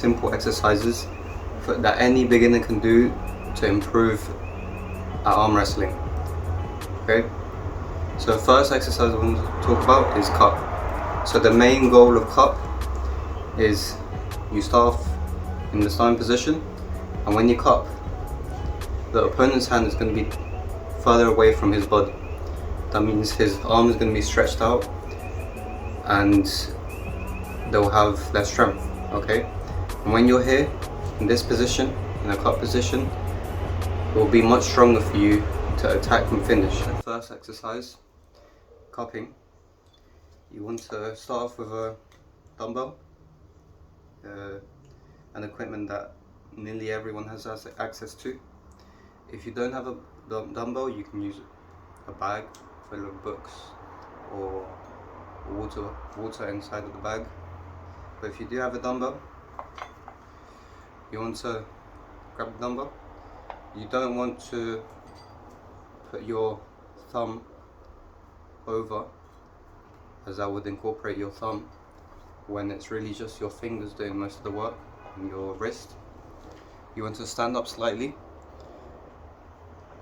simple exercises that any beginner can do to improve at arm wrestling. Okay, so the first exercise I want to talk about is cup. So the main goal of cup is you start off in the starting position, and when you cup, the opponent's hand is going to be further away from his body. That means his arm is going to be stretched out and they'll have less strength. Okay, and when you're here in this position, in a cup position, it will be much stronger for you to attack and finish. The first exercise, cupping, you want to start off with a dumbbell, an equipment that nearly everyone has access to. If you don't have a dumbbell, you can use a bag full of books or water inside of the bag. But if you do have a dumbbell, you want to grab the dumbbell. You don't want to put your thumb over, as that would incorporate your thumb when it's really just your fingers doing most of the work and your wrist. You want to stand up slightly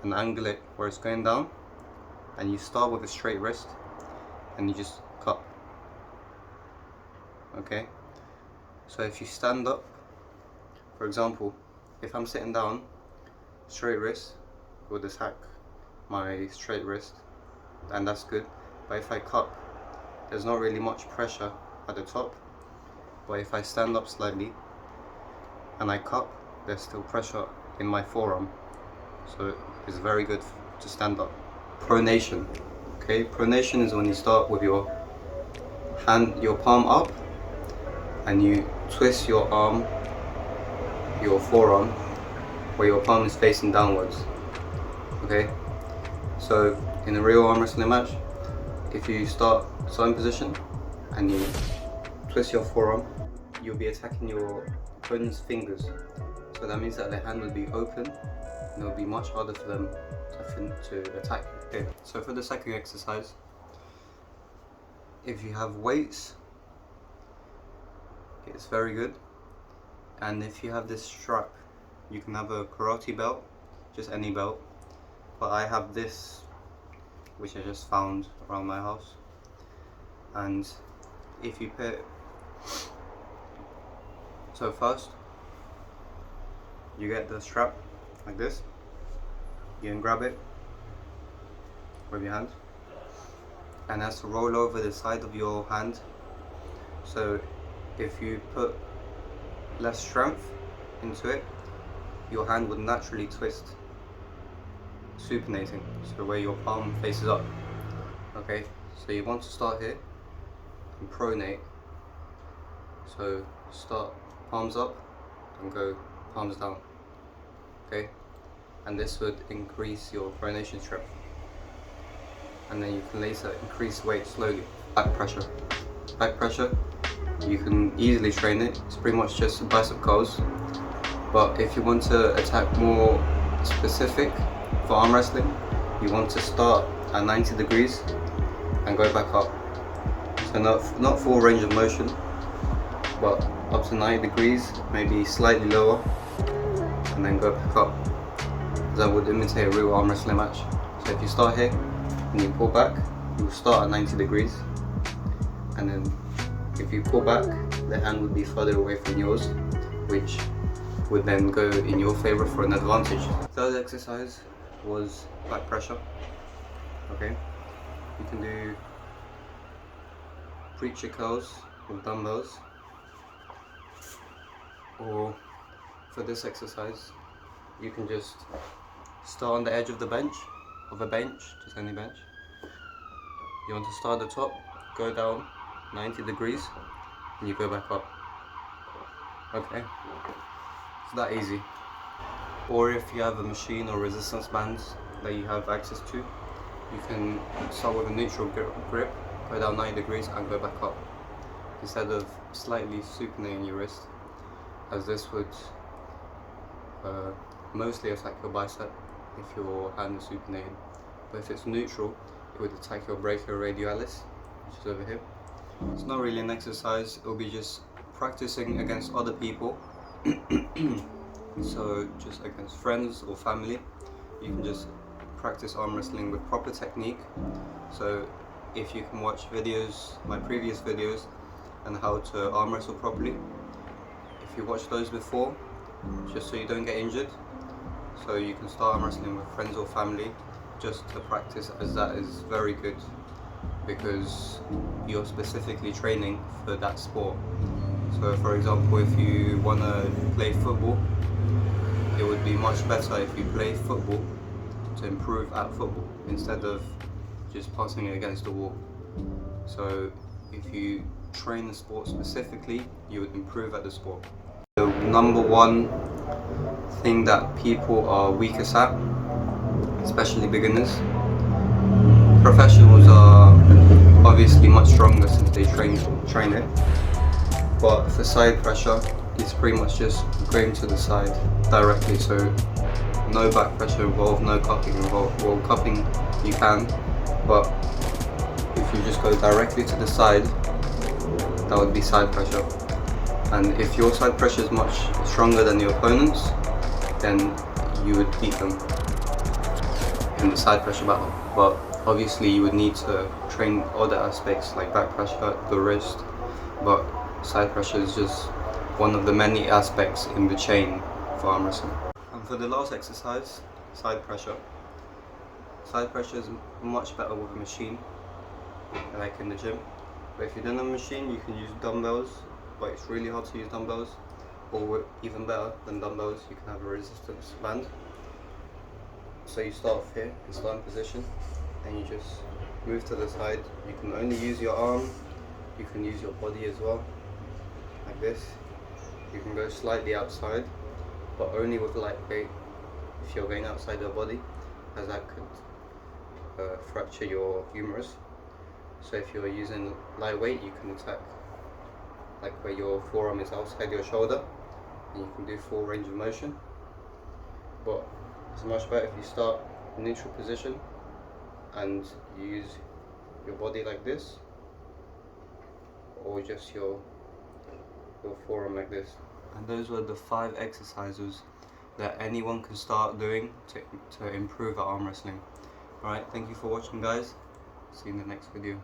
and angle it where it's going down, and you start with a straight wrist and you just cup. Okay, so if you stand up, for example, if I'm sitting down, straight wrist would attack my straight wrist, and that's good. But if I cup, there's not really much pressure at the top. But if I stand up slightly and I cup, there's still pressure in my forearm, so it's very good to stand up. Pronation. Okay, pronation is when you start with your hand, your palm up, and you twist your arm, your forearm, where your palm is facing downwards. Okay, so in a real arm wrestling match, if you start starting position and you twist your forearm, you'll be attacking your opponent's fingers. So that means that their hand will be open and it'll be much harder for them to attack. Okay, so for the second exercise, if you have weights, it's very good. And if you have this strap, you can have a karate belt, just any belt. But I have this, which I just found around my house. And if you put, so first, you get the strap like this. You can grab it with your hand, and that's to roll over the side of your hand. So if you put less strength into it, your hand would naturally twist, supinating, so where your palm faces up. Okay, so you want to start here and pronate. So start palms up and go palms down. Okay, and this would increase your pronation strength, and then you can later increase weight slowly. Back pressure. Back pressure, you can easily train it. It's pretty much just bicep curls. But if you want to attack more specific for arm wrestling, you want to start at 90 degrees and go back up. So not full range of motion, but up to 90 degrees, maybe slightly lower, and then go back up. That would imitate a real arm wrestling match. So if you start here and you pull back, you'll start at 90 degrees, and then if you pull back, the hand would be further away from yours, which would then go in your favor for an advantage. Third exercise was back pressure. Okay, you can do preacher curls with dumbbells, or for this exercise, you can just start on the edge of the bench, just any bench. You want to start at the top, go down 90 degrees, and you go back up. Okay, it's that easy. Or if you have a machine or resistance bands that you have access to, you can start with a neutral grip, go down 90 degrees and go back up, instead of slightly supinating your wrist, as this would mostly attack your bicep if your hand is supinated. But if it's neutral, it would attack your brachioradialis, which is over here. It's not really an exercise, it will be just practicing against other people So just against friends or family, you can just practice arm wrestling with proper technique. So if you can watch videos, my previous videos, and how to arm wrestle properly, if you watch those before, just so you don't get injured, so you can start arm wrestling with friends or family just to practice, as that is very good because you're specifically training for that sport. So for example, if you want to play football, it would be much better if you play football to improve at football instead of just passing it against the wall. So if you train the sport specifically, you would improve at the sport. The number one thing that people are weakest at, especially beginners, professionals are obviously much stronger since they train it, but for side pressure, it's pretty much just going to the side directly, so no back pressure involved, no cupping involved. Well, cupping you can, but if you just go directly to the side, that would be side pressure. And if your side pressure is much stronger than your opponent's, then you would beat them in the side pressure battle. But obviously you would need to train other aspects like back pressure, the wrist, but side pressure is just one of the many aspects in the chain for arm wrestling. And for the last exercise, side pressure. Side pressure is much better with a machine, like in the gym. But if you don't have a machine, you can use dumbbells, but it's really hard to use dumbbells. Or even better than dumbbells, you can have a resistance band. So you start off here in starting position, and you just move to the side. You can only use your arm, you can use your body as well, like this. You can go slightly outside, but only with light weight if you're going outside your body, as that could fracture your humerus. So if you're using light weight, you can attack like where your forearm is outside your shoulder, and you can do full range of motion. But it's much better if you start in neutral position and you use your body like this, or just your forearm like this. And those were the 5 exercises that anyone can start doing to improve at arm wrestling. Alright, thank you for watching, guys. See you in the next video.